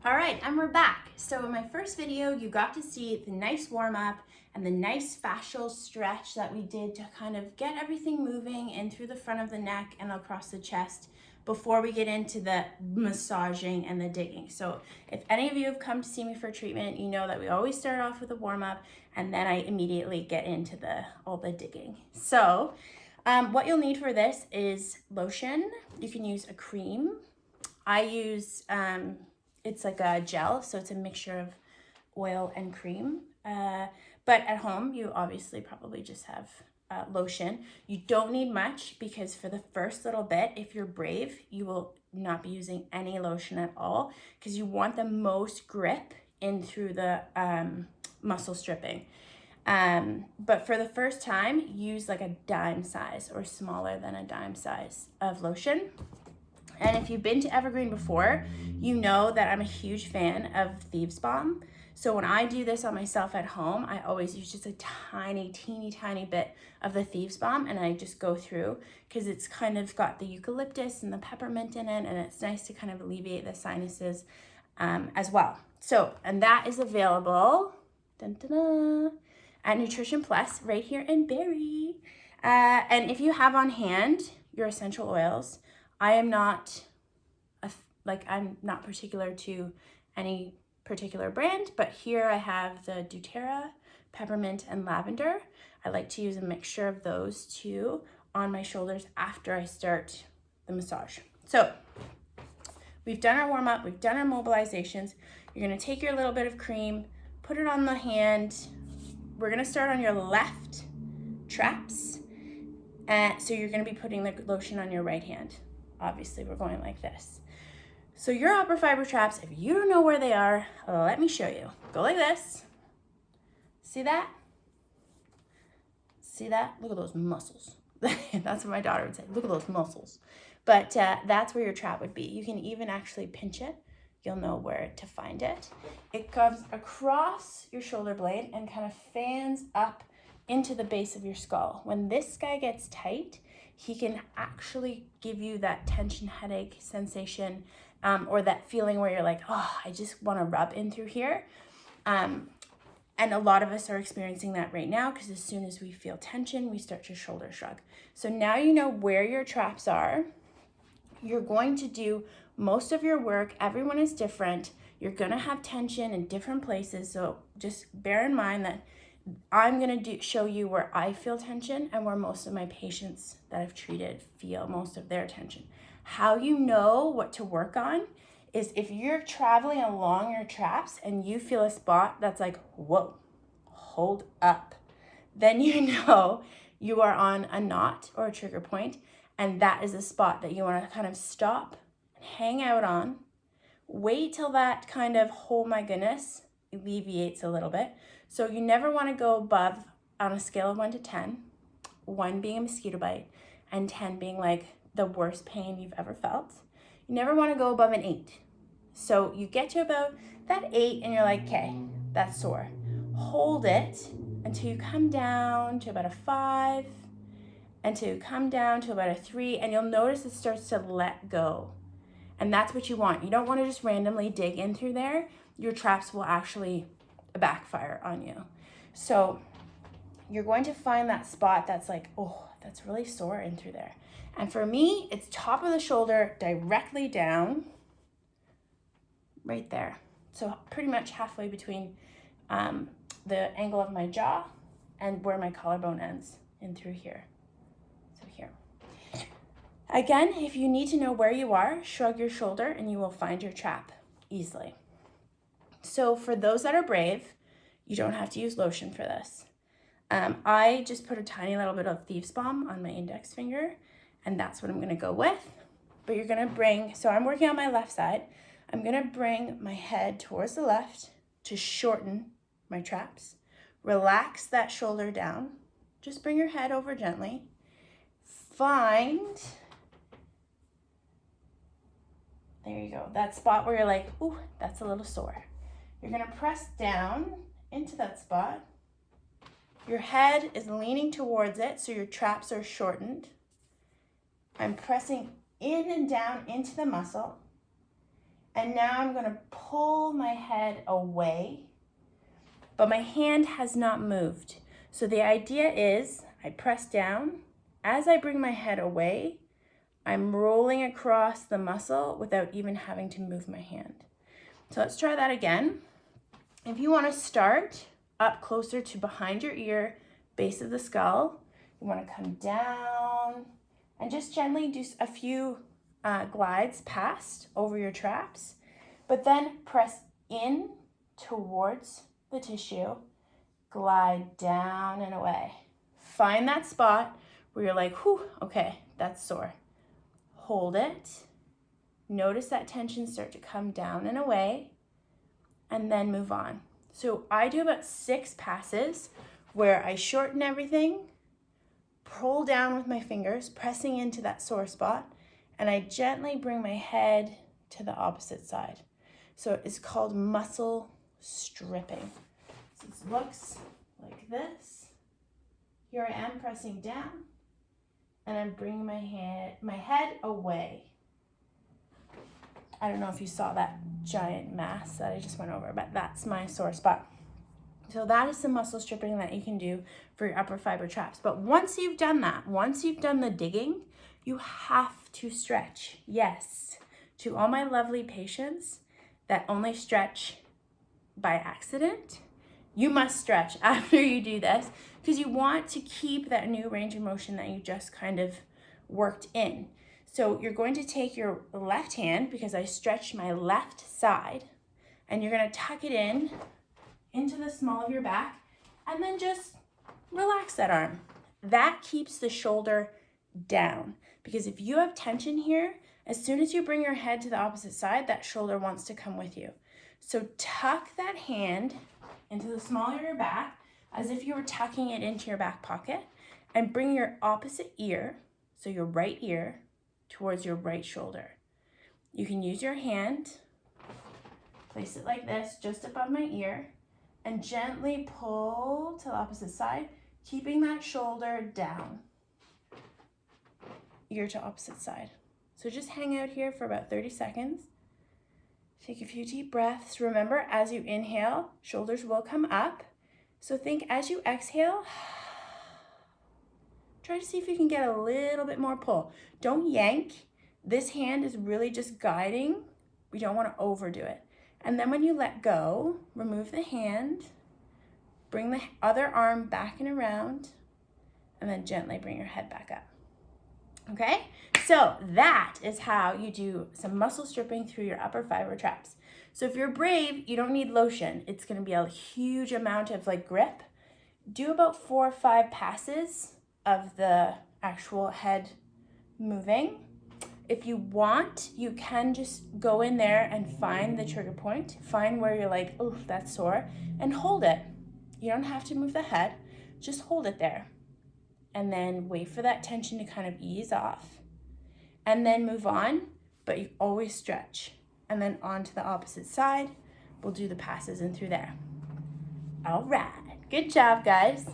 All right, and we're back. So in my first video, you got to see the nice warm up and the nice fascial stretch that we did to kind of get everything moving in through the front of the neck and across the chest before we get into the massaging and the digging. So if any of you have come to see me for treatment, you know that we always start off with a warm up and then I immediately get into all the digging. So what you'll need for this is lotion. You can use a cream. I use, it's like a gel, so it's a mixture of oil and cream. But at home, you obviously probably just have lotion. You don't need much because for the first little bit, if you're brave, you will not be using any lotion at all because you want the most grip in through the muscle stripping. But for the first time, use like a dime size or smaller than a dime size of lotion. And if you've been to Evergreen before, you know that I'm a huge fan of Thieves Balm. So when I do this on myself at home, I always use just a teeny tiny bit of the Thieves Balm and I just go through because it's kind of got the eucalyptus and the peppermint in it and it's nice to kind of alleviate the sinuses as well. So, and that is available at Nutrition Plus right here in Barrie. And if you have on hand your essential oils, I'm not particular to any particular brand, but here I have the doTERRA, peppermint, and lavender. I like to use a mixture of those two on my shoulders after I start the massage. So we've done our warm up, we've done our mobilizations. You're gonna take your little bit of cream, put it on the hand. We're gonna start on your left traps. So you're gonna be putting the lotion on your right hand. Obviously, we're going like this. So your upper fiber traps, if you don't know where they are, let me show you. Go like this. See that? See that? Look at those muscles. That's what my daughter would say. Look at those muscles. But that's where your trap would be. You can even actually pinch it. You'll know where to find it. It comes across your shoulder blade and kind of fans up into the base of your skull. When this guy gets tight, he can actually give you that tension headache sensation or that feeling where you're like, oh, I just want to rub in through here. And a lot of us are experiencing that right now because as soon as we feel tension, we start to shoulder shrug. So now you know where your traps are. You're going to do most of your work. Everyone is different. You're going to have tension in different places. So just bear in mind that I'm gonna show you where I feel tension and where most of my patients that I've treated feel most of their tension. How you know what to work on is if you're traveling along your traps and you feel a spot that's like, whoa, hold up, then you know you are on a knot or a trigger point, and that is a spot that you wanna kind of stop and hang out on. Wait till that kind of, oh my goodness, alleviates a little bit. So you never want to go above on a scale of 1 to 10, 1 being a mosquito bite and 10 being like the worst pain you've ever felt. You never want to go above an 8. So you get to about that 8 and you're like, okay, that's sore. Hold it until you come down to about a 5, until you come down to about a 3, and you'll notice it starts to let go. And that's what you want. You don't want to just randomly dig in through there. Your traps will actually backfire on you. So you're going to find that spot that's like, oh, that's really sore in through there. And for me, it's top of the shoulder directly down right there. So pretty much halfway between the angle of my jaw and where my collarbone ends in through here. So here. Again, if you need to know where you are, shrug your shoulder and you will find your trap easily. So for those that are brave, you don't have to use lotion for this. I just put a tiny little bit of Thieves Balm on my index finger, and that's what I'm gonna go with. But you're gonna bring, so I'm working on my left side, I'm gonna bring my head towards the left to shorten my traps. Relax that shoulder down. Just bring your head over gently. Find, there you go, that spot where you're like, ooh, that's a little sore. You're gonna press down into that spot. Your head is leaning towards it, so your traps are shortened. I'm pressing in and down into the muscle. And now I'm going to pull my head away, but my hand has not moved. So the idea is I press down. As I bring my head away, I'm rolling across the muscle without even having to move my hand. So let's try that again. If you want to start up closer to behind your ear, base of the skull, you want to come down and just gently do a few glides past over your traps, but then press in towards the tissue, glide down and away. Find that spot where you're like, whew, okay, that's sore. Hold it. Notice that tension start to come down and away, and then move on. So I do about 6 passes where I shorten everything, pull down with my fingers, pressing into that sore spot, and I gently bring my head to the opposite side. So it's called muscle stripping. So it looks like this. Here I am pressing down, and I'm bringing my head away. I don't know if you saw that giant mass that I just went over, but that's my sore spot. So that is some muscle stripping that you can do for your upper fiber traps. But once you've done that, once you've done the digging, you have to stretch. Yes, to all my lovely patients that only stretch by accident, you must stretch after you do this because you want to keep that new range of motion that you just kind of worked in. So you're going to take your left hand, because I stretched my left side, and you're going to tuck it in into the small of your back, and then just relax that arm. That keeps the shoulder down, because if you have tension here, as soon as you bring your head to the opposite side, that shoulder wants to come with you. So tuck that hand into the small of your back as if you were tucking it into your back pocket, and bring your opposite ear, so your right ear, towards your right shoulder. You can use your hand, place it like this, just above my ear, and gently pull to the opposite side, keeping that shoulder down. Ear to opposite side. So just hang out here for about 30 seconds. Take a few deep breaths. Remember, as you inhale, shoulders will come up. So think as you exhale, try to see if you can get a little bit more pull. Don't yank. This hand is really just guiding. We don't want to overdo it. And then when you let go, remove the hand, bring the other arm back and around, and then gently bring your head back up. Okay? So that is how you do some muscle stripping through your upper fiber traps. So if you're brave, you don't need lotion. It's going to be a huge amount of grip. Do about 4 or 5 passes of the actual head moving. If you want, you can just go in there and find the trigger point, find where you're like, oh, that's sore, and hold it. You don't have to move the head, just hold it there. And then wait for that tension to kind of ease off. And then move on, but you always stretch. And then on to the opposite side, we'll do the passes in through there. All right, good job, guys.